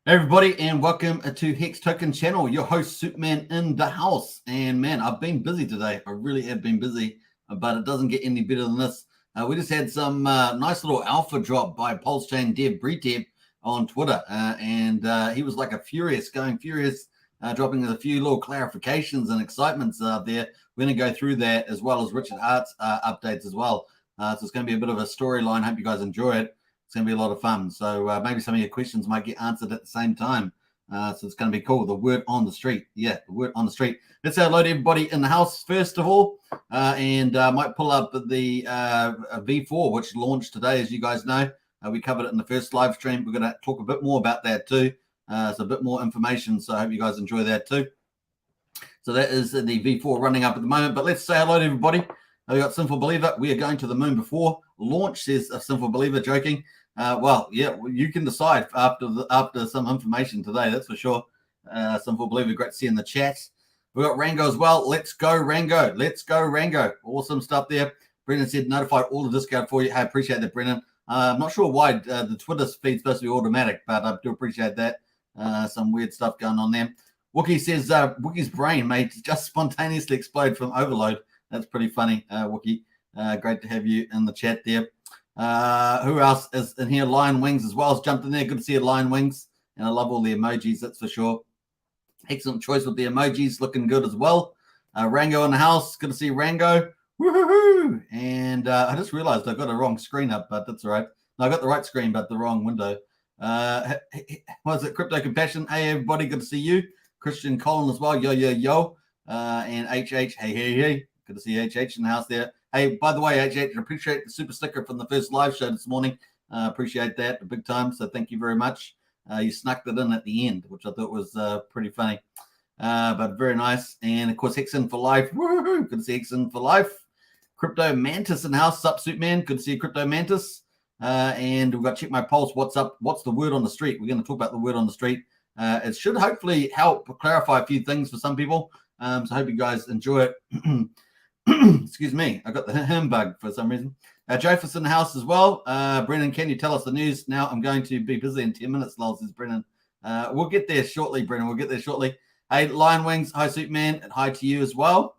Everybody, and welcome to Hex Token channel. Your host Superman in the house. And man, I've been busy today. I really have been busy, but it doesn't get any better than this. We just had some nice little alpha drop by Pulsechain dev Breteb on Twitter, and he was like going furious, dropping a few little clarifications and excitements there. We're going to go through that as well as Richard Hart's updates as well. So it's going to be a bit of a storyline. Hope you guys enjoy it. It's going to be a lot of fun. So maybe some of your questions might get answered at the same time. So it's going to be cool. The word on the street. Yeah, the word on the street. Let's say hello to everybody in the house, first of all. And might pull up the V4, which launched today, as you guys know. We covered it in the first live stream. We're going to talk a bit more about that too. So a bit more information. So I hope you guys enjoy that too. So that is the V4 running up at the moment. But let's say hello to everybody. We got Sinful Believer. We are going to the moon before launch, says a Sinful Believer, joking. Well, yeah, you can decide after some information today, that's for sure. Sinful Believer, great to see in the chat. We got Rango as well. Let's go, Rango. Let's go, Rango. Awesome stuff there. Brendan said, notify all the discount for you. I appreciate that, Brendan. I'm not sure why the Twitter feed's supposed to be automatic, but I do appreciate that. Some weird stuff going on there. Wookie says, Wookie's brain may just spontaneously explode from overload. That's pretty funny, Wookie. Great to have you in the chat there. Who else is in here? Lion Wings as well has jumped in there. Good to see you, Lion Wings. And I love all the emojis, that's for sure. Excellent choice with the emojis, looking good as well. Rango in the house. Good to see Rango. Woohoo! And I just realized I got a wrong screen up, but that's all right. No, I got the right screen, but the wrong window. What is it? Crypto Compassion. Hey, everybody. Good to see you. Christian Colin as well. Yo, yo, yo. And HH. Hey, hey, hey. Good to see HH in the house there. Hey, by the way, HH, I appreciate the super sticker from the first live show this morning. Appreciate that big time. So thank you very much. You snuck that in at the end, which I thought was pretty funny. But very nice. And of course, Hexin for life. Woohoo! Good to see Hexin for life. Crypto Mantis in the house. Sup, Suit Man. Good to see you, Crypto Mantis. And we've got Check My Pulse. What's up? What's the word on the street? We're going to talk about the word on the street. It should hopefully help clarify a few things for some people. So I hope you guys enjoy it. Excuse me, I got the hem bug for some reason. Jophus in the house as well. Brennan, can you tell us the news? Now I'm going to be busy in 10 minutes, lol, says Brennan. We'll get there shortly, Brennan. We'll get there shortly. Hey, Lion Wings, hi, Superman, and hi to you as well.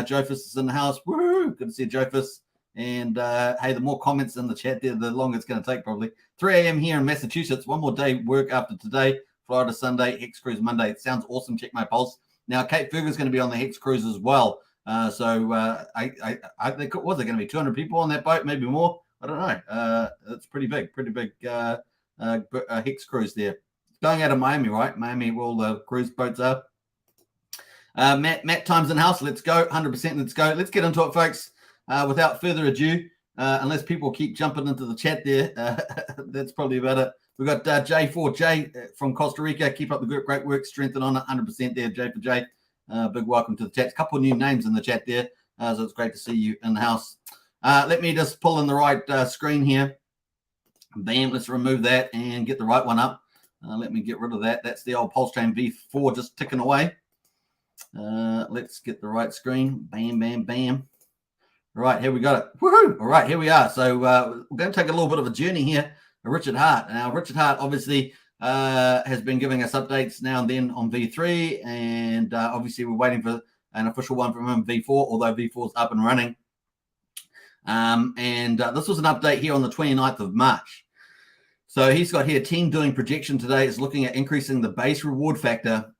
Jophus is in the house. Woo! Good to see Jophus. And hey, the more comments in the chat there, the longer it's going to take probably. 3 a.m. here in Massachusetts. One more day work after today. Florida Sunday, Hex Cruise Monday. It sounds awesome. Check my pulse. Now, Kate Ferguson's going to be on the Hex Cruise as well. I think was it going to be 200 people on that boat, maybe more. I don't know. It's pretty big Hex cruise there. Going out of Miami, right? Miami, where all the cruise boats are. Matt Times in house. Let's go. 100%. Let's go. Let's get into it, folks. Without further ado, unless people keep jumping into the chat there, that's probably about it. We've got J4J from Costa Rica. Keep up the great work. Strengthen on it. 100% there, J4J. Big welcome to the chat. A couple of new names in the chat there. So it's great to see you in the house. Let me just pull in the right screen here. Bam, let's remove that and get the right one up. Let me get rid of that. That's the old Pulsechain V4 just ticking away. Let's get the right screen. Bam, bam, bam. All right, here we got it. Woohoo! All right, here we are. So we're going to take a little bit of a journey here. Richard Hart. Now, Richard Hart obviously has been giving us updates now and then on V3, and obviously we're waiting for an official one from him, V4, although V4 is up and running. This was an update here on the 29th of March. So he's got here, team doing projection today is looking at increasing the base reward factor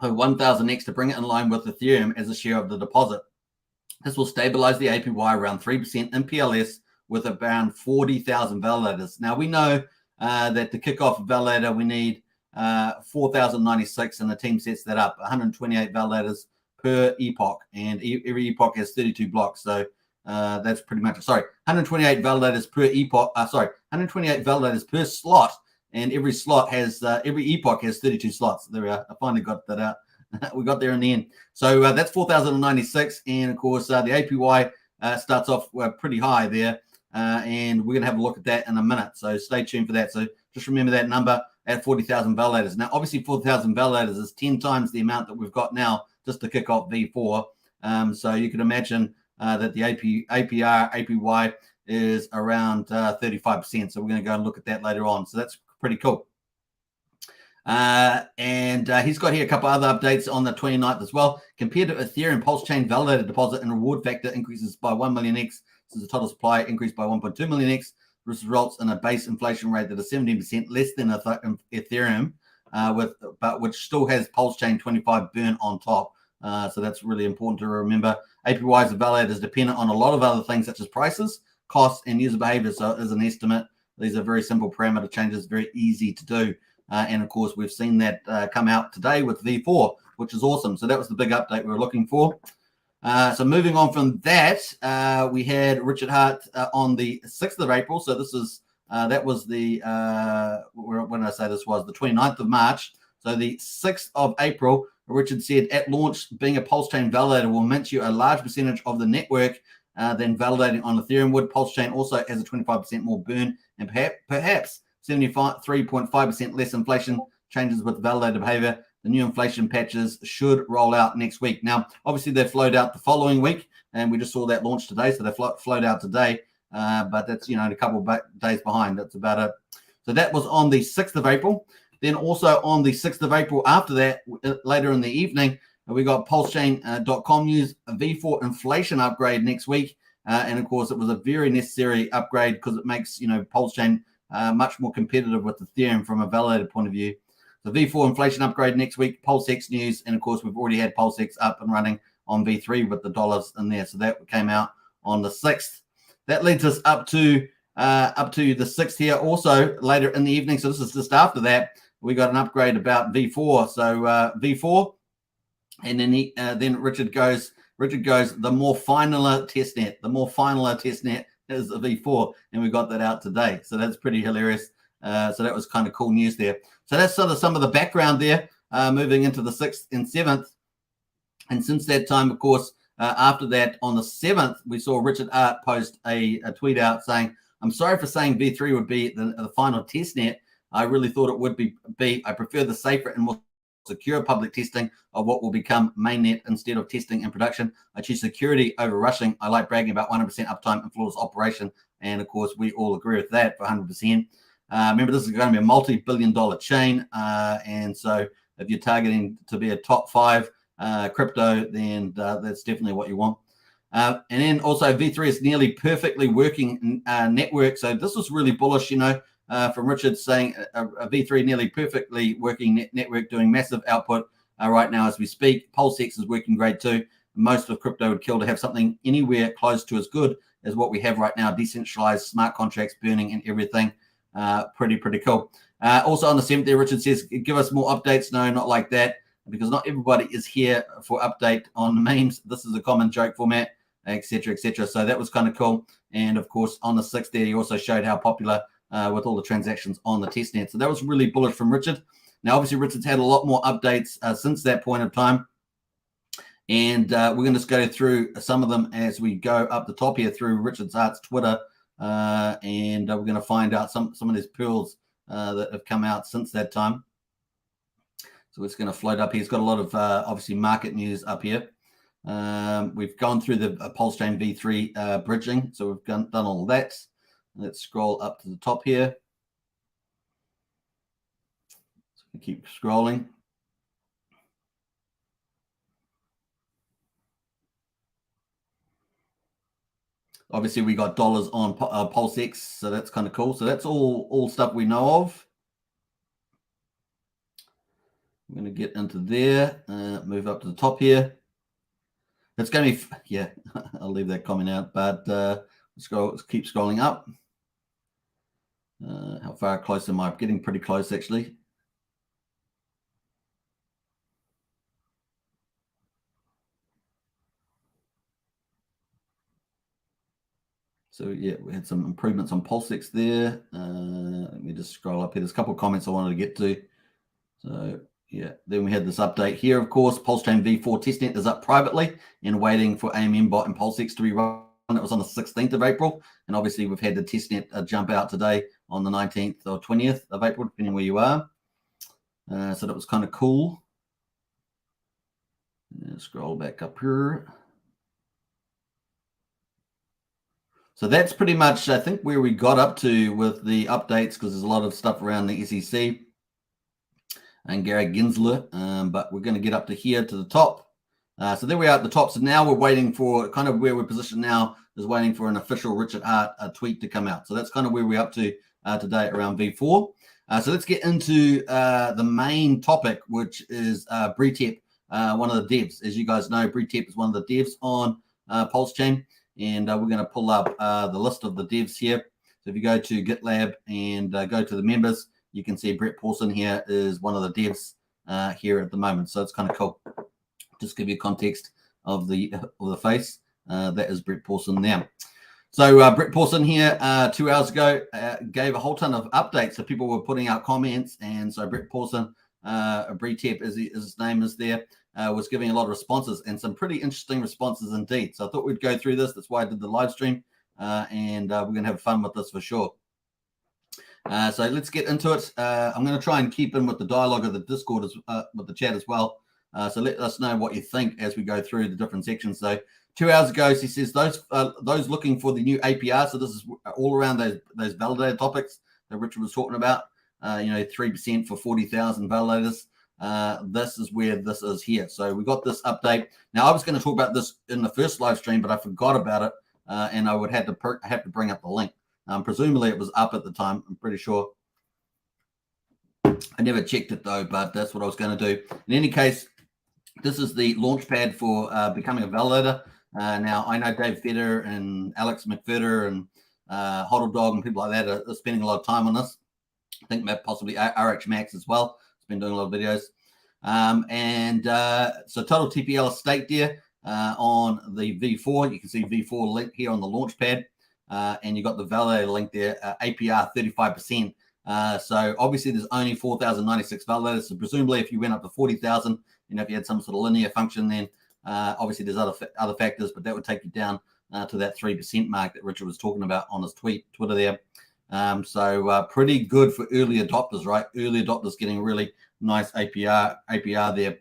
of 1,000x to bring it in line with Ethereum as a share of the deposit. This will stabilize the APY around 3% in PLS with around 40,000 validators. Now we know that to kick off a validator, we need 4,096, and the team sets that up, 128 validators per epoch, and every epoch has 32 blocks. So that's pretty much, 128 validators per epoch, 128 validators per slot, and every slot has, every epoch has 32 slots. There we are. I finally got that out. We got there in the end. So that's 4,096, and of course the APY starts off pretty high there. And we're going to have a look at that in a minute. So stay tuned for that. So just remember that number at 40,000 validators. Now, obviously, 40,000 validators is 10 times the amount that we've got now just to kick off V4. So you can imagine that the APR, APY is around 35%. So we're going to go and look at that later on. So that's pretty cool. And he's got here a couple other updates on the 29th as well. Compared to Ethereum, Pulsechain validated deposit and reward factor increases by 1 million X. Since the total supply increased by 1.2 million X. This results in a base inflation rate that is 17% less than Ethereum, but which still has Pulsechain 25 burn on top. So that's really important to remember. APYs of validator is dependent on a lot of other things such as prices, costs, and user behavior. So it is an estimate. These are very simple parameter changes, very easy to do. And of course, we've seen that come out today with V4, which is awesome. So that was the big update we were looking for. So moving on from that, we had Richard Hart on the 6th of April. So this is that was the when I say this was the 29th of March. So the 6th of April, Richard said at launch, being a Pulsechain validator will mint you a large percentage of the network than validating on Ethereum would. Pulsechain also has a 25% more burn and perhaps 73.5% less inflation changes with validator behavior. The new inflation patches should roll out next week. Now, obviously, they flowed out the following week, and we just saw that launch today. So they flowed out today, but that's, a couple of days behind. That's about it. So that was on the 6th of April. Then also on the 6th of April, after that, later in the evening, we got Pulsechain.com news, a V4 inflation upgrade next week. And of course, it was a very necessary upgrade because it makes, Pulsechain much more competitive with Ethereum from a validator point of view. The V4 inflation upgrade next week, Pulsex news, and of course we've already had Pulsex up and running on V3 with the dollars in there. So that came out on the 6th. That leads us up to the 6th here. Also later in the evening. So this is just after that. We got an upgrade about V4. So V4, and then then Richard goes. The more finaler testnet. The more finaler testnet is the V4, and we got that out today. So that's pretty hilarious. So that was kind of cool news there. So that's sort of some of the background there, moving into the 6th and 7th. And since that time, of course, after that, on the 7th, we saw Richard Hart post a tweet out saying, I'm sorry for saying V3 would be the final testnet. I really thought it would be. I prefer the safer and more secure public testing of what will become mainnet instead of testing in production. I choose security over rushing. I like bragging about 100% uptime and flawless operation. And of course, we all agree with that for 100%. Remember, this is going to be a multi-billion-dollar chain. And so if you're targeting to be a top 5 crypto, then that's definitely what you want. And then also V3 is nearly perfectly working network. So this was really bullish, from Richard saying a V3 nearly perfectly working network doing massive output right now as we speak. Pulsex is working great too. Most of crypto would kill to have something anywhere close to as good as what we have right now. Decentralized smart contracts burning and everything. Pretty cool. Also on the 7th there, Richard says, give us more updates. No, not like that, because not everybody is here for update on memes. This is a common joke format, etc., etc. So that was kind of cool. And of course, on the 6th there, he also showed how popular with all the transactions on the testnet. So that was really bullish from Richard. Now, obviously, Richard's had a lot more updates since that point of time. And we're going to just go through some of them as we go up the top here through Richard Hart's Twitter. And we're going to find out some of these pearls that have come out since that time. So it's going to float up here. He's got a lot of, obviously, market news up here. We've gone through the Pulsechain V3 bridging. So we've done all of that. Let's scroll up to the top here. So we keep scrolling. Obviously, we got dollars on Pulsex, so that's kind of cool. So that's all stuff we know of. We're going to get into there, move up to the top here. It's going to be, yeah, I'll leave that comment out, but let's keep scrolling up. How far close am I? Getting pretty close, actually. So yeah, we had some improvements on Pulsex there. Let me just scroll up here. There's a couple of comments I wanted to get to. So yeah, then we had this update here, of course. Pulsechain V4 testnet is up privately and waiting for AMM bot and Pulsex to be run. It was on the 16th of April. And obviously we've had the testnet jump out today on the 19th or 20th of April, depending where you are. So that was kind of cool. Scroll back up here. So that's pretty much, I think, where we got up to with the updates, because there's a lot of stuff around the SEC. and Gary Gensler, but we're going to get up to here to the top. So there we are at the top. So now we're waiting for kind of where we're positioned now is waiting for an official Richard Hart tweet to come out. So that's kind of where we're up to today around V4. So let's get into the main topic, which is Bretep, one of the devs. As you guys know, Bretep is one of the devs on Pulsechain, and we're going to pull up the list of the devs here. So if you go to GitLab and go to the members, you can see Brett Paulson here is one of the devs here at the moment. So it's kind of cool. Just give you context of the face. That is Brett Paulson now. So Brett Paulson here 2 hours ago gave a whole ton of updates. So people were putting out comments, and so Brett Paulson, Bretep as his name is there, was giving a lot of responses and some pretty interesting responses indeed. So I thought we'd go through this. That's why I did the live stream, and we're going to have fun with this for sure. So let's get into it. I'm going to try and keep in with the dialogue of the Discord, with the chat as well. So let us know what you think as we go through the different sections. So 2 hours ago, he says those looking for the new APR. So this is all around those validator topics that Richard was talking about. 3% for 40,000 validators. This is where this is here. So we got this update. Now I was going to talk about this in the first live stream, but I forgot about it, and I would have to bring up the link. Presumably it was up at the time. I'm pretty sure. I never checked it though, but that's what I was going to do. In any case, this is the launch pad for becoming a validator. Now, I know Dave Feder and Alex McFeder and Hodl Dog and people like that are spending a lot of time on this. I think possibly RH Max as well. He's been doing a lot of videos. So total TPL is staked there on the V4. You can see V4 link here on the launch pad. And you got the validator link there, APR 35%. So obviously there's only 4,096 validators. So presumably if you went up to 40,000, if you had some sort of linear function, then obviously there's other factors, but that would take you down to that 3% mark that Richard was talking about on his Twitter there. So pretty good for early adopters, right? Early adopters getting really nice APR there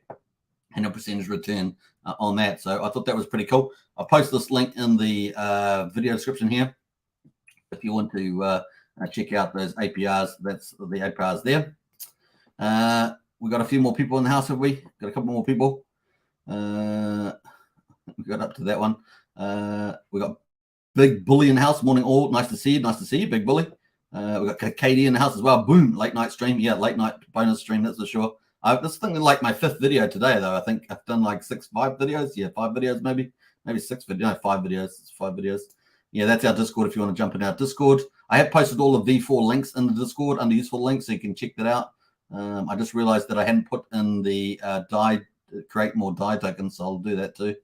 and a percentage return on that. So I thought that was pretty cool. I'll post this link in the video description here if you want to check out those APRs. That's the APRs there. We got a few more people in the house, have we? Got a couple more people. We got up to that one. We got Big Bully in the house. Morning all. Nice to see you. Nice to see you, Big Bully. We got Katie in the house as well. Boom. Late night stream. Yeah, late night bonus stream. That's for sure. This thing is like my 5th video today, though. I think I've done like 5 videos. Yeah, 5 videos maybe 6 videos. No, 5 videos. It's 5 videos. Yeah, that's our Discord if you want to jump in our Discord. I have posted all the V4 links in the Discord under useful links, so you can check that out. I just realized that I hadn't put in the create more DAI tokens, so I'll do that too.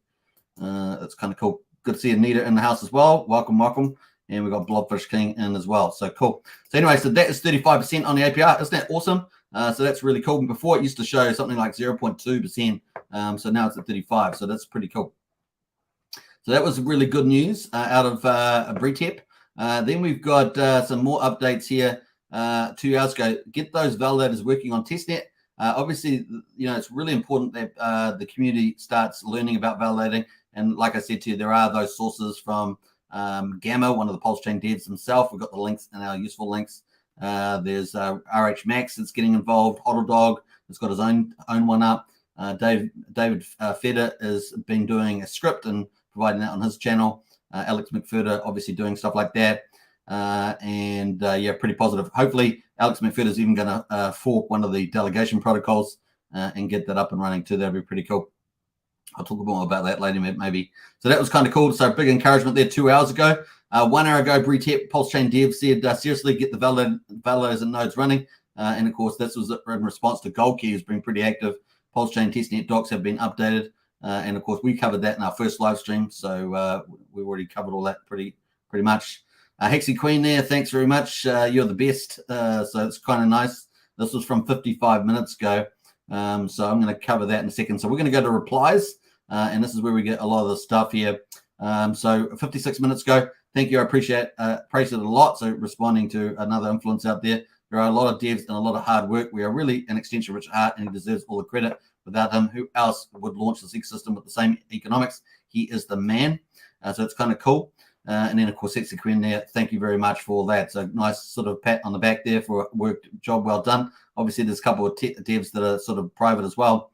That's kind of cool. Good to see Anita in the house as well. Welcome. And we got Blobfish King in as well. So cool. So anyway, so that is 35% on the APR. Isn't that awesome? So that's really cool. Before it used to show something like 0.2%. So now it's at 35. So that's pretty cool. So that was really good news out of Bretep. Then we've got some more updates here. 2 hours ago, get those validators working on testnet. Obviously, it's really important that the community starts learning about validating. And like I said to you, there are those sources from Gamma, one of the Pulsechain devs himself. We've got the links in our useful links. There's RH Max that's getting involved. Hodl Dog has got his own one up. David Feder has been doing a script and providing that on his channel. Alex McFeder obviously doing stuff like that. Yeah, pretty positive. Hopefully, Alex McFeder is even going to fork one of the delegation protocols and get that up and running too. That'd be pretty cool. I'll talk more about that later, maybe. So that was kind of cool. So big encouragement there 2 hours ago. 1 hour ago, Bretep, Pulsechain dev said, seriously, get the validators and nodes running. And of course, this was in response to Goldkey, who's been pretty active. Pulsechain testnet docs have been updated. And of course, we covered that in our first live stream. So we've already covered all that pretty much. Hexy Queen there, thanks very much. You're the best. So it's kind of nice. This was from 55 minutes ago. So I'm going to cover that in a second. So we're going to go to replies. And this is where we get a lot of the stuff here. So 56 minutes ago, thank you. I appreciate it a lot. So responding to another influence out there. There are a lot of devs and a lot of hard work. We are really an extension of Richard Hart, and he deserves all the credit. Without him, who else would launch this ecosystem with the same economics? He is the man. So it's kind of cool. And then, of course, Sexy Queen there. Thank you very much for all that. So nice sort of pat on the back there for job well done. Obviously, there's a couple of devs that are sort of private as well.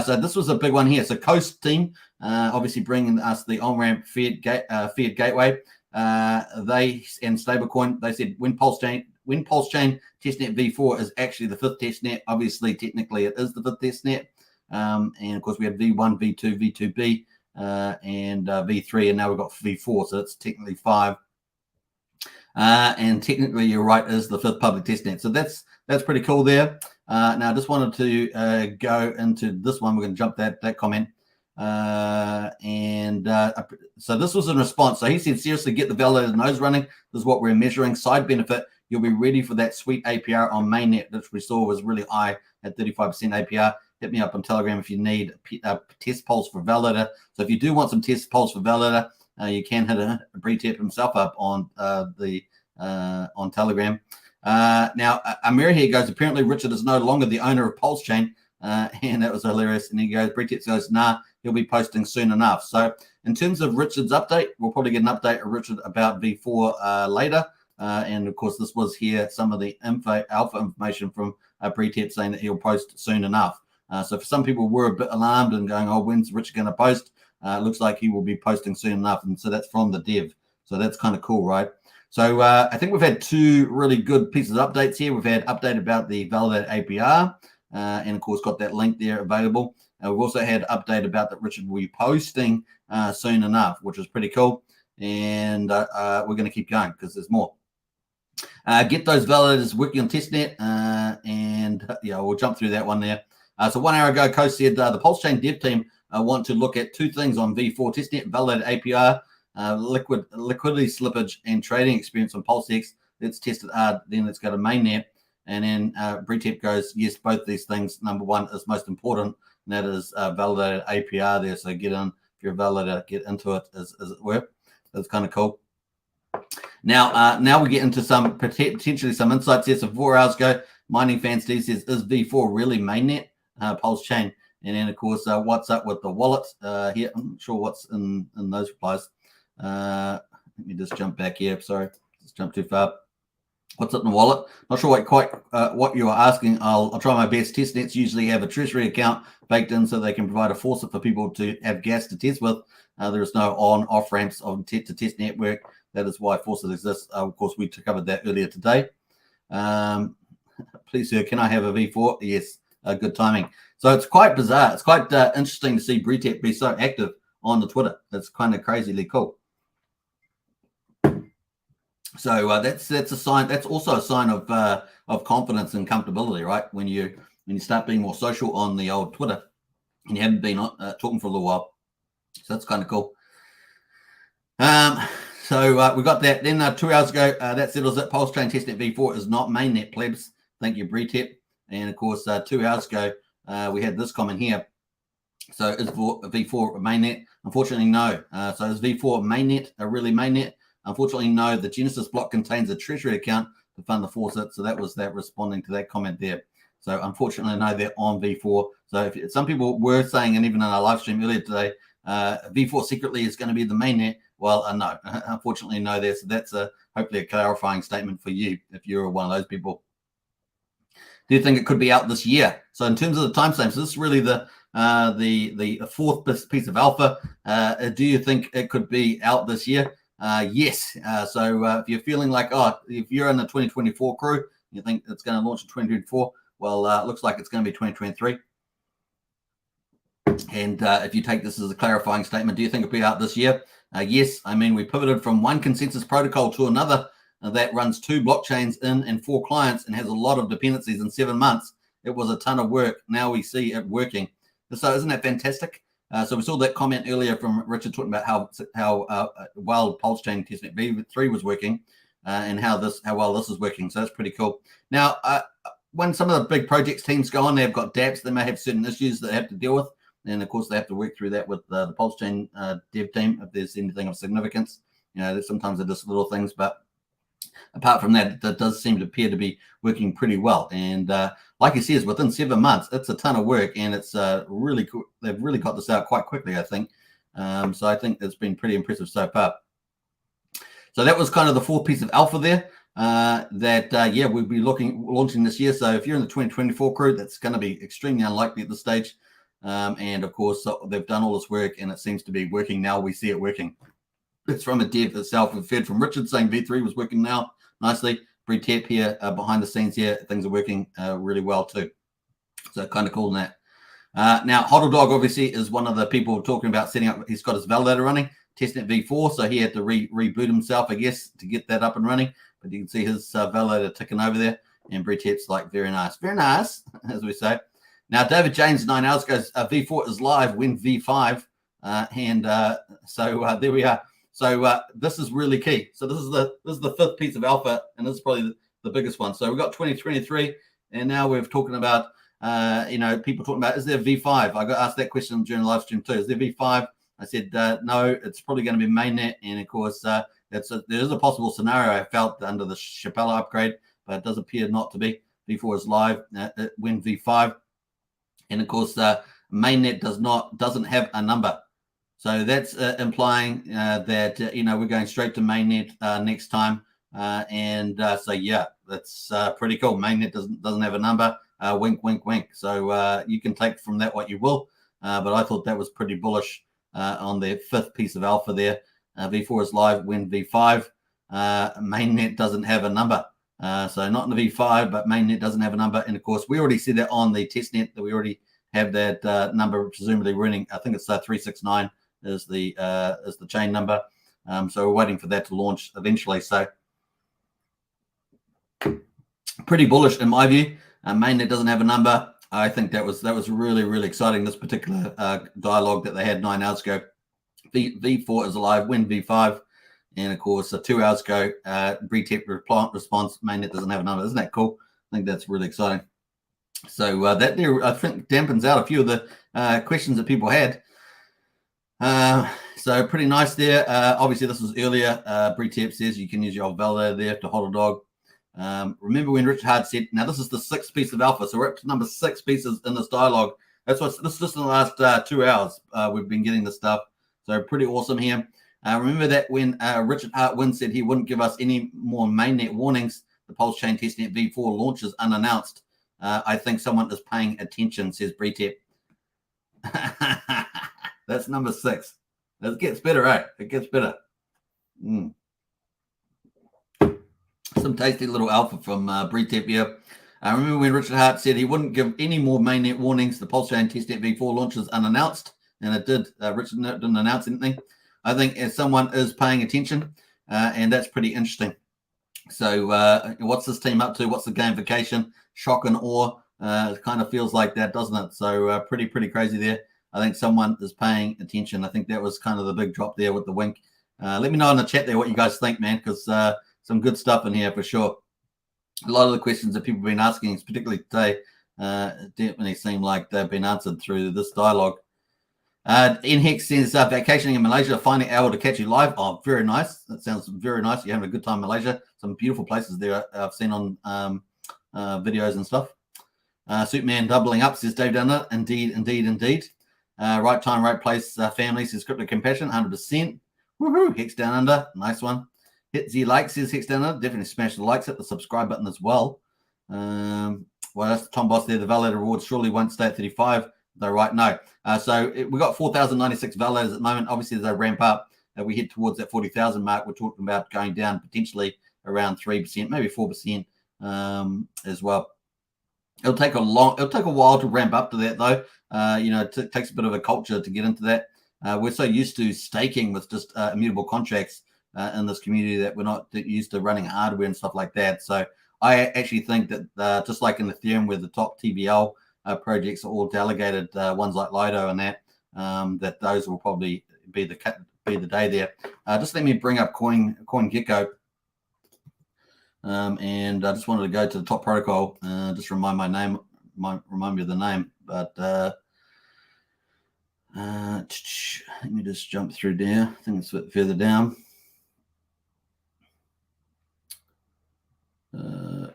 So this was a big one here. So Coast team, obviously bringing us the on-ramp Fiat Gateway. They and Stablecoin, they said when Pulsechain testnet v4 is actually the 5th testnet. Obviously, technically, it is the 5th testnet. And of course, we have V1, V2, V2B, and V3, and now we've got V4, so it's technically 5. And technically, you're right, is the 5th public testnet. So that's pretty cool there. Now, I just wanted to go into this one. We're going to jump that comment. So this was in response. So he said, seriously, get the validator nodes running. This is what we're measuring. Side benefit, you'll be ready for that sweet APR on Mainnet, which we saw was really high at 35% APR. Hit me up on Telegram if you need a test pulse for validator. So if you do want some test pulse for validator, you can hit a Bretep himself up on on Telegram. Now, Amir here goes, apparently Richard is no longer the owner of Pulsechain, and that was hilarious. And he goes, Bretep goes, nah, he'll be posting soon enough. So in terms of Richard's update, we'll probably get an update of Richard about V4 later. And of course, this was here, some of the alpha information from Bretep saying that he'll post soon enough. So for some people were a bit alarmed and going, oh, when's Richard going to post? Looks like he will be posting soon enough. And so that's from the dev. So that's kind of cool, right? So I think we've had 2 really good pieces of updates here. We've had update about the Validator APR, and of course got that link there available. We've also had update about that Richard will be posting soon enough, which is pretty cool. And we're going to keep going because there's more. Get those validators working on testnet, and yeah, we'll jump through that one there. So 1 hour ago, Coast said the Pulsechain dev team want to look at 2 things on V4 testnet, validated APR, liquidity slippage, and trading experience on PulseX. Let's test it hard, then let's go to Mainnet. And then Bretep goes, yes, both these things. Number 1 is most important, and that is validated APR there. So get in, if you're a validator, get into it as it were. That's kind of cool. Now we get into some potentially some insights here. So 4 hours ago, Mining Fan Steve says, is V4 really Mainnet? Pulsechain, and then of course what's up with the wallet here. I'm not sure what's in those replies. Let me just jump back here. Sorry, just jumped too far. What's up in the wallet? Not sure what you are asking. I'll try my best. Testnets usually have a treasury account baked in so they can provide a faucet for people to have gas to test with. There is no on-off ramps on to test network. That is why faucet exists. Of course, we covered that earlier today. Please, sir, can I have a V4? Yes. Good timing. So it's quite bizarre. It's quite interesting to see Bretep be so active on the Twitter. That's kind of crazily cool. So that's a sign. That's also a sign of confidence and comfortability, right? When you start being more social on the old Twitter, and you haven't been talking for a little while. So that's kind of cool. So we got that. Then 2 hours ago, that settles it. Pulsechain testnet v4 is not mainnet, plebs. Thank you, Bretep. And of course, 2 hours ago, we had this comment here. So is V4 mainnet? Unfortunately, no. So is V4 mainnet a really mainnet? Unfortunately, no. The Genesis block contains a treasury account to fund the faucet. So that was that responding to that comment there. So unfortunately, no, they're on V4. So if some people were saying, and even in our live stream earlier today, V4 secretly is going to be the mainnet. Well, no. Unfortunately, no. That's hopefully a clarifying statement for you if you're one of those people. Do you think it could be out this year? So in terms of the timestamp, so this is really the 4th piece of alpha. Do you think it could be out this year? Yes. So if you're feeling like, if you're in the 2024 crew, you think it's going to launch in 2024, well, it looks like it's going to be 2023. And if you take this as a clarifying statement, do you think it'll be out this year? Yes. I mean, we pivoted from one consensus protocol to another that runs 2 blockchains in and 4 clients and has a lot of dependencies in 7 months. It was a ton of work. Now we see it working. So isn't that fantastic? So we saw that comment earlier from Richard talking about how well Pulsechain testnet v3 was working and how well this is working. So that's pretty cool. Now, when some of the big projects teams go on, they've got dApps. They may have certain issues that they have to deal with. And of course, they have to work through that with the Pulsechain dev team if there's anything of significance. You know, sometimes they're just little things, but apart from that, that does seem to appear to be working pretty well. And like he says, within 7 months, it's a ton of work, and it's really cool. They've really got this out quite quickly, I think. So I think it's been pretty impressive so far. So that was kind of the fourth piece of alpha there yeah, we'll be launching this year. So if you're in the 2024 crew, that's going to be extremely unlikely at this stage. And of course, so they've done all this work and it seems to be working now. We see it working. It's from a dev itself. We've fed from Richard saying V3 was working now nicely. Tap here behind the scenes here, things are working really well too. So kind of cool in that. Now, Hodl Dog obviously is one of the people talking about setting up. He's got his validator running, testnet v4, so he had to reboot himself, I guess, to get that up and running. But you can see his validator ticking over there, and Tap's like, very nice, as we say. Now, David James 9 hours goes, V4 is live, win V5, so there we are. So this is really key. So this is the fifth piece of alpha, and this is probably the biggest one. So we've got 2023, and now we're talking about. People talking about, is there V5? I got asked that question during the live stream too. Is there V5? I said, no, it's probably going to be mainnet. And of course, there is a possible scenario I felt under the Chappella upgrade, but it does appear not to be. V4 is live, win V5. And of course, mainnet doesn't have a number. So that's implying that, we're going straight to mainnet next time. So yeah, that's pretty cool. Mainnet doesn't have a number. Wink, wink, wink. So you can take from that what you will. But I thought that was pretty bullish on the fifth piece of alpha there. V4 is live, win V5. Mainnet doesn't have a number. So not in the V5, but mainnet doesn't have a number. And of course, we already see that on the testnet that we already have that number presumably running. I think it's 369 is the chain number. So we're waiting for that to launch eventually. So pretty bullish in my view. Mainnet doesn't have a number. I think that was really, really exciting, this particular dialogue that they had 9 hours ago. V4 is alive, win V5. And of course, 2 hours ago, Tap response, mainnet doesn't have a number. Isn't that cool? I think that's really exciting. So that there, I think, dampens out a few of the questions that people had. So pretty nice there. Obviously, this was earlier. Tap says you can use your old validator there to hold a dog. Remember when Richard Hard said, now this is the sixth piece of alpha, so we're up to number 6 pieces in this dialogue. This is just in the last 2 hours we've been getting this stuff, so pretty awesome here. Remember that when Richard Hartwin said he wouldn't give us any more mainnet warnings, the Pulsechain testnet v4 launches unannounced. I think someone is paying attention, says Tap. That's number 6. It gets better, eh? It gets better. Some tasty little alpha from Tap here. Remember when Richard Hart said he wouldn't give any more mainnet warnings, the Pulsechain testnet v4 launches unannounced, and it did. Richard didn't announce anything. I think as someone is paying attention, and that's pretty interesting. So what's this team up to? What's the gamification? Shock and awe. It kind of feels like that, doesn't it? So pretty crazy there. I think someone is paying attention. I think that was kind of the big drop there with the wink. Let me know in the chat there what you guys think, man, because some good stuff in here for sure. A lot of the questions that people have been asking, particularly today, definitely seem like they've been answered through this dialogue. In Hex says, vacationing in Malaysia, finding able to catch you live. Oh, very nice. That sounds very nice. You're having a good time in Malaysia. Some beautiful places there I've seen on videos and stuff. Superman doubling up, says Dave Dunner. Indeed. Right time, right place, family, says Crypto Compassion, 100%. Woohoo, Hex Down Under, nice one. Hit the like, says Hex Down Under. Definitely smash the likes, hit the subscribe button as well. Well, that's Tom Boss there. The validator rewards surely won't stay at 35. Though, right? No. So we got 4,096 validators at the moment. Obviously, as they ramp up, we head towards that 40,000 mark. We're talking about going down potentially around 3%, maybe 4% as well. It'll take a while to ramp up to that, though. It takes a bit of a culture to get into that. We're so used to staking with just immutable contracts in this community that we're not used to running hardware and stuff like that. So I actually think that just like in Ethereum, where the top TVL projects are all delegated, ones like Lido and that those will probably be the day there. Just let me bring up CoinGecko, and I just wanted to go to the top protocol. Just remind me of the name, but let me just jump through there. I think it's a bit further down.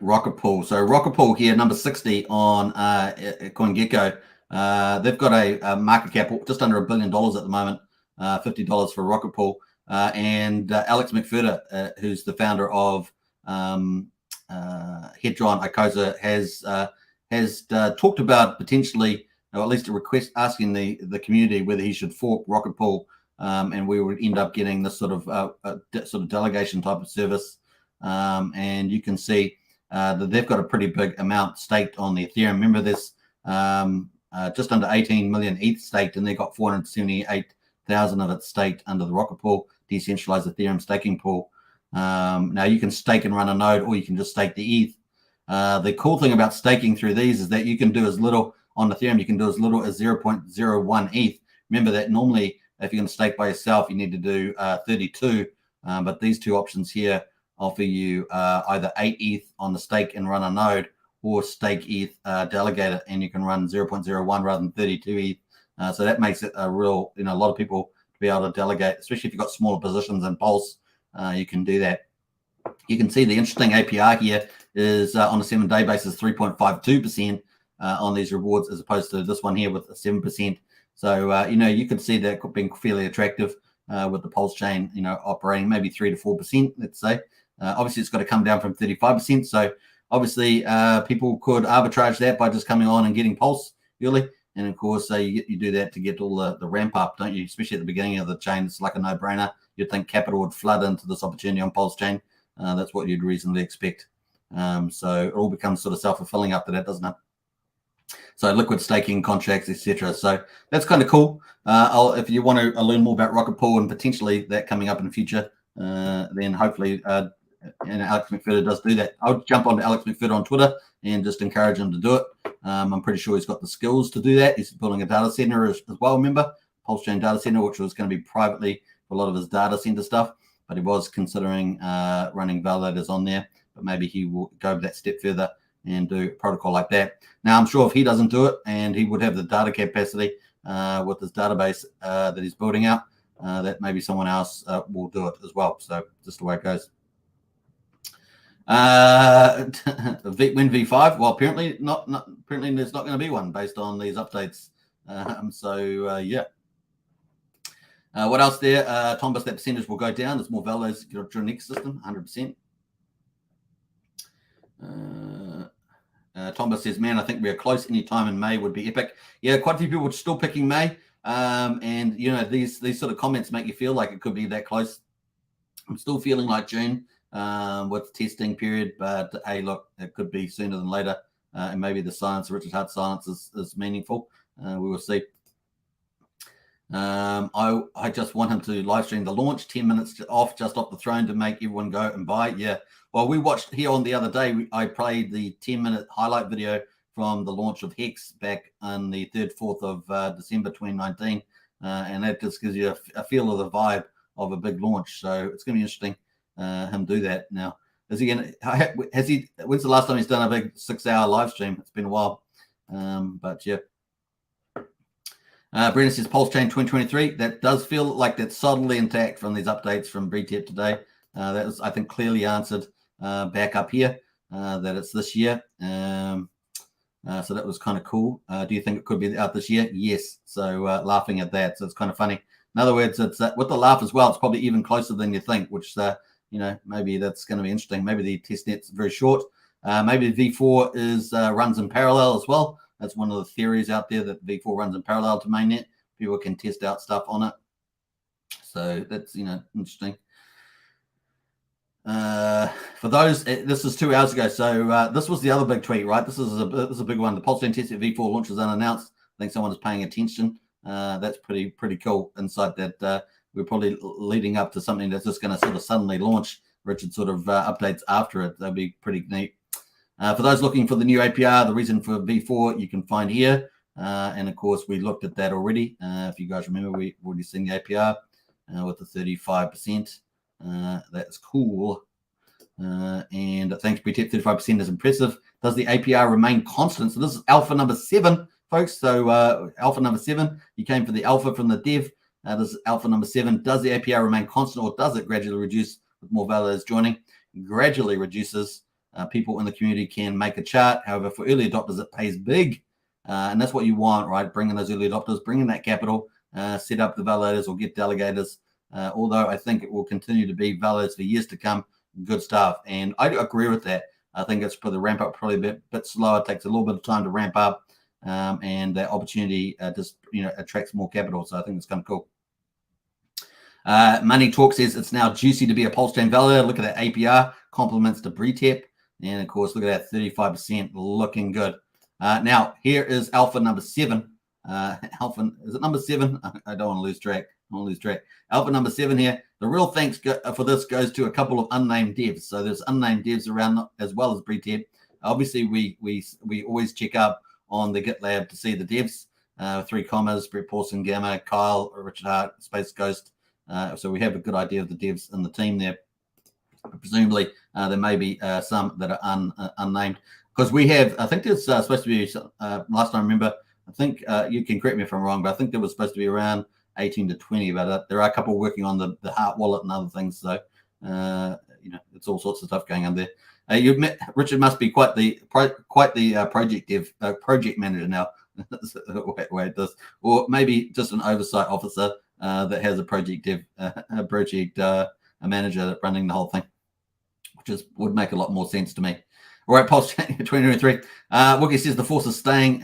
Rocket Pool. So Rocket Pool here, number 60 on CoinGecko. They've got a market cap just under $1 billion at the moment, $50 for Rocket Pool. and Alex McFurter, who's the founder of Hedron Icosa, has talked about potentially, or at least a request asking the community whether he should fork Rocket Pool, and we would end up getting this sort of delegation type of service. And you can see that they've got a pretty big amount staked on the Ethereum. Remember, there's just under 18 million ETH staked, and they got 478,000 of it staked under the Rocket Pool, decentralized Ethereum staking pool. Now you can stake and run a node, or you can just stake the ETH. The cool thing about staking through these is that you can do as little on Ethereum, you can do as little as 0.01 ETH. Remember that normally, if you're going to stake by yourself, you need to do 32. But these two options here offer you either 8 ETH on the stake and run a node, or stake ETH Delegator, and you can run 0.01 rather than 32 ETH. So that makes it a real, a lot of people to be able to delegate, especially if you've got smaller positions in Pulse, you can do that. You can see the interesting APR here is on a 7-day basis, 3.52% on these rewards, as opposed to this one here with a 7%. So, you could see that being fairly attractive with the Pulsechain, operating maybe 3 to 4%, let's say. Obviously, it's got to come down from 35%. So obviously, people could arbitrage that by just coming on and getting Pulse early. And of course, you do that to get all the ramp up, don't you? Especially at the beginning of the chain, it's like a no-brainer. You'd think capital would flood into this opportunity on Pulsechain. That's what you'd reasonably expect. So it all becomes sort of self-fulfilling after that, doesn't it? So liquid staking contracts, etc. So that's kind of cool. If you want to learn more about Rocket Pool and potentially that coming up in the future, then hopefully Alex McFurter does do that. I'll jump on to Alex McFurter on Twitter and just encourage him to do it. I'm pretty sure he's got the skills to do that. He's building a data center as well, remember? Pulsechain data center, which was going to be privately for a lot of his data center stuff, but he was considering running validators on there. But maybe he will go that step further and do a protocol like that. Now, I'm sure if he doesn't do it, and he would have the data capacity with his database that he's building out, that maybe someone else will do it as well. So just the way it goes. When V5? Well, apparently not. Apparently, there's not going to be one based on these updates. Yeah. What else there? Tombus, that percentage will go down. There's more validators to your next system, 100%. Tombus says, man, I think we are close. Any time in May would be epic. Yeah, quite a few people are still picking May. And, these sort of comments make you feel like it could be that close. I'm still feeling like June with testing period. But, hey, look, it could be sooner than later. And maybe the silence, Richard Hart silence is meaningful. We will see. I just want him to live stream the launch, 10 minutes just off the throne to make everyone go and buy. Yeah. Well, we watched here on the other day. I played the 10-minute highlight video from the launch of Hex back on the 3rd, 4th of December 2019. And that just gives you a feel of the vibe of a big launch. So it's going to be interesting him do that. Now, when's the last time he's done a big 6-hour live stream? It's been a while. But yeah. Brendan says Pulsechain 2023. That does feel like that's solidly intact from these updates from BTEP today. That was, I think, clearly answered back up here that it's this year. So that was kind of cool. Do you think it could be out this year? Yes. So laughing at that. So it's kind of funny. In other words, it's with the laugh as well. It's probably even closer than you think, which maybe that's going to be interesting. Maybe the test net's very short. Maybe V4 is runs in parallel as well. That's one of the theories out there, that V4 runs in parallel to Mainnet. People can test out stuff on it. So that's, interesting. For those, this is 2 hours ago. So this was the other big tweet, right? This is a big one. The Pulsechain test at V4 launch is unannounced. I think someone is paying attention. That's pretty cool insight that we're probably leading up to something that's just going to sort of suddenly launch. Richard sort of updates after it. That'd be pretty neat. For those looking for the new APR, the reason for V4 you can find here. And of course, we looked at that already. If you guys remember, we've already seen the APR with the 35%. That's cool. And thanks, BTEP, 35% is impressive. Does the APR remain constant? So this is alpha number 7, folks. So alpha number 7, you came for the alpha from the dev. This is alpha number 7. Does the APR remain constant, or does it gradually reduce with more validators joining? Gradually reduces. People in the community can make a chart. However, for early adopters, it pays big. And that's what you want, right? Bring in those early adopters, bring in that capital, set up the validators or get delegators although I think it will continue to be validators for years to come. Good stuff. And I agree with that. I think it's for the ramp up probably a bit slower. It takes a little bit of time to ramp up, and that opportunity just attracts more capital. So I think it's kind of cool. Money Talk says it's now juicy to be a Pulsechain validator. Look at that APR, compliments to BreTap. And of course, look at that 35%, looking good. Now, here is alpha number 7. Alpha, is it number 7? I don't want to lose track. Alpha number 7 here. The real thanks for this goes to a couple of unnamed devs. So there's unnamed devs around as well as BreTap. Obviously, we always check up on the GitLab to see the devs. 3 commas, Brett Paulson, Gamma, Kyle, Richard Hart, Space Ghost. So we have a good idea of the devs in the team there. Presumably, there may be some that are unnamed. Because we have, I think there's supposed to be, last time I remember, I think you can correct me if I'm wrong, but I think there was supposed to be around 18 to 20. But there are a couple working on the Heart wallet and other things. So, it's all sorts of stuff going on there. Richard must be quite the project dev, project manager now. wait, this, or maybe just an oversight officer that has a project dev, a manager running the whole thing, which would make a lot more sense to me. All right, Pulsechain 2023. Wookie says the force is saying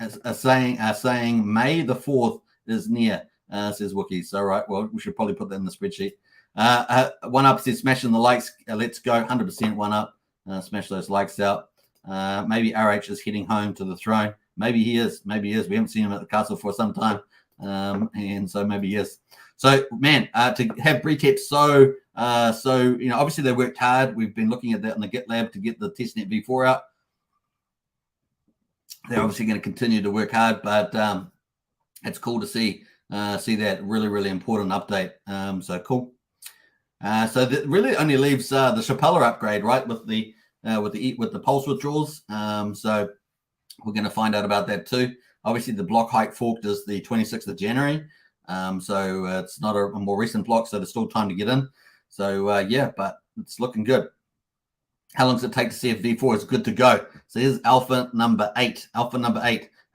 May the 4th is near, says Wookie. So, right, well, we should probably put that in the spreadsheet. One Up says smashing the likes. Let's go. 100% One Up. Smash those likes out. Maybe RH is heading home to the throne. Maybe he is. We haven't seen him at the castle for some time. And so maybe he is. So, man, to have BreTap so obviously they worked hard. We've been looking at that in the GitLab to get the testnet v4 out. They're obviously going to continue to work hard, but it's cool to see that really, really important update. So cool. So that really only leaves the Chapeller upgrade, right, with the Pulse withdrawals. So we're going to find out about that too. Obviously, the block height forked is the 26th of January. So it's not a more recent block, so there's still time to get in. So, yeah, but it's looking good. How long does it take to see if V4 is good to go? So here's alpha number 8. How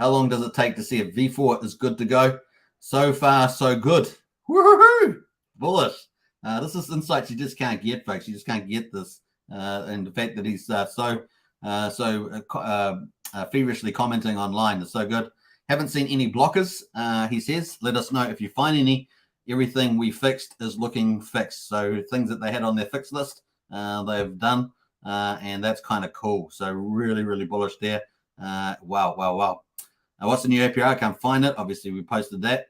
long does it take to see if V4 is good to go? So far, so good. Woohoo! Bullish. This is insights you just can't get, folks. You just can't get this. And the fact that he's feverishly commenting online is so good. Haven't seen any blockers, he says. Let us know if you find any. Everything we fixed is looking fixed. So things that they had on their fixed list, they've done. And that's kind of cool. So really, really bullish there. Wow. What's the new APR? I can't find it. Obviously, we posted that.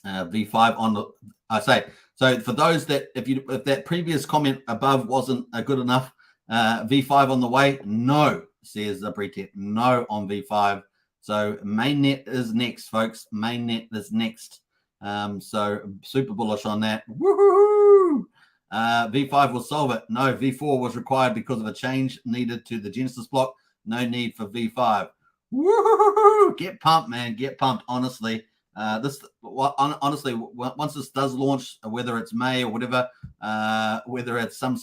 V5 on the, I say. So for those that, if that previous comment above wasn't good enough, V5 on the way? No, says BreTap. No on V5. So Mainnet is next, folks. Mainnet is next. So super bullish on that. Woohoo! V5 will solve it. No, V4 was required because of a change needed to the Genesis block. No need for V5. Woohoo! Get pumped, man. Get pumped. Honestly, honestly, once this does launch, whether it's May or whatever, whether it's some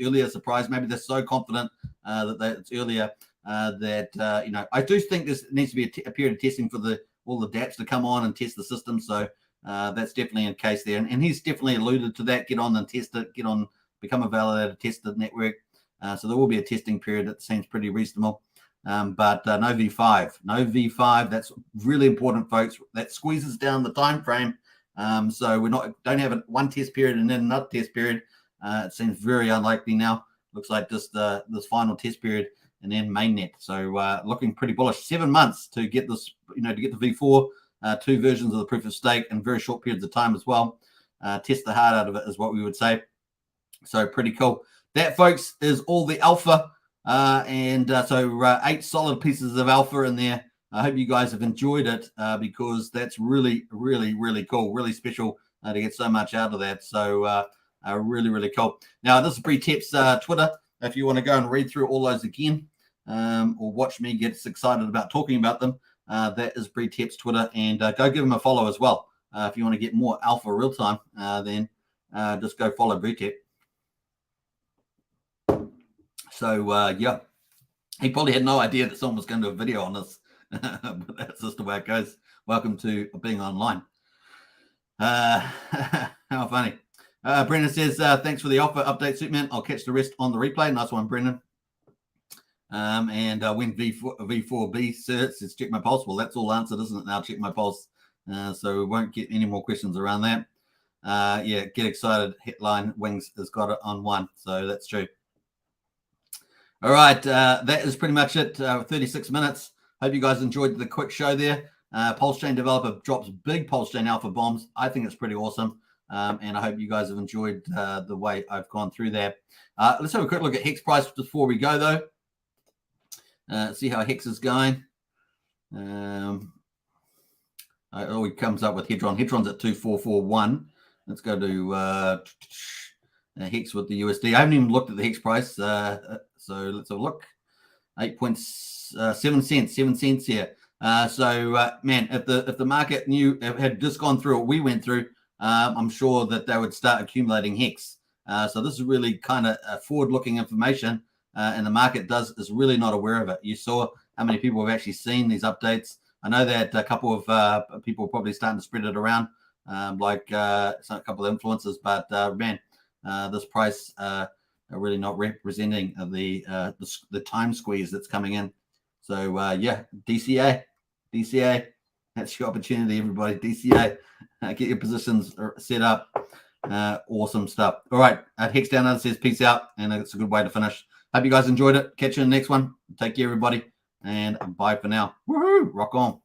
earlier surprise, maybe they're so confident that it's earlier I do think this needs to be a period of testing for all the dApps to come on and test the system. So that's definitely a case there. And he's definitely alluded to that. Get on and test it. Become a validator, test the network. So there will be a testing period that seems pretty reasonable. But no V5. No V5. That's really important, folks. That squeezes down the time frame. So we don't have one test period and then another test period. It seems very unlikely now. Looks like just this final test period and then mainnet. So looking pretty bullish. 7 months to get this, to get the V4, 2 versions of the proof of stake in very short periods of time as well. Test the heart out of it is what we would say. So pretty cool. That, folks, is all the alpha. So 8 solid pieces of alpha in there. I hope you guys have enjoyed it because that's really, really, really cool. Really special to get so much out of that. So really, really cool. Now, this is BreTap's Twitter. If you want to go and read through all those again, or watch me get excited about talking about them, that is BreTap's Twitter, and go give him a follow as well. If you want to get more alpha real time, then just go follow BreTap. So yeah, he probably had no idea that someone was going to do a video on this, but that's just the way it goes. Welcome to being online. How funny. Brendan says, thanks for the offer update, Superman. I'll catch the rest on the replay. Nice one, Brendan. And when V4B certs, it's check my pulse. Well, that's all answered, isn't it? Now check my pulse. So we won't get any more questions around that. Yeah, get excited. Headline Wings has got it on one. So that's true. All right. That is pretty much it. 36 minutes. Hope you guys enjoyed the quick show there. Pulsechain developer drops big Pulsechain alpha bombs. I think it's pretty awesome. And I hope you guys have enjoyed the way I've gone through that. Let's have a quick look at Hex price before we go, though. See how Hex is going. It always comes up with Hedron. Hedron's at 2441. Let's go to Hex with the USD. I haven't even looked at the Hex price. So let's have a look. 8.7 cents, 7 cents here. Man, if the market had just gone through what we went through, I'm sure that they would start accumulating Hex. So this is really kind of forward-looking information, and the market is really not aware of it. You saw how many people have actually seen these updates. I know that a couple of people are probably starting to spread it around, like a couple of influencers. But man, this price are really not representing the time squeeze that's coming in. So yeah, DCA, that's your opportunity, everybody. DCA, get your positions set up. Awesome stuff. All right, Hex Down Under says peace out, and it's a good way to finish. Hope you guys enjoyed it. Catch you in the next one. Take care, everybody, and bye for now. Woohoo! Rock on.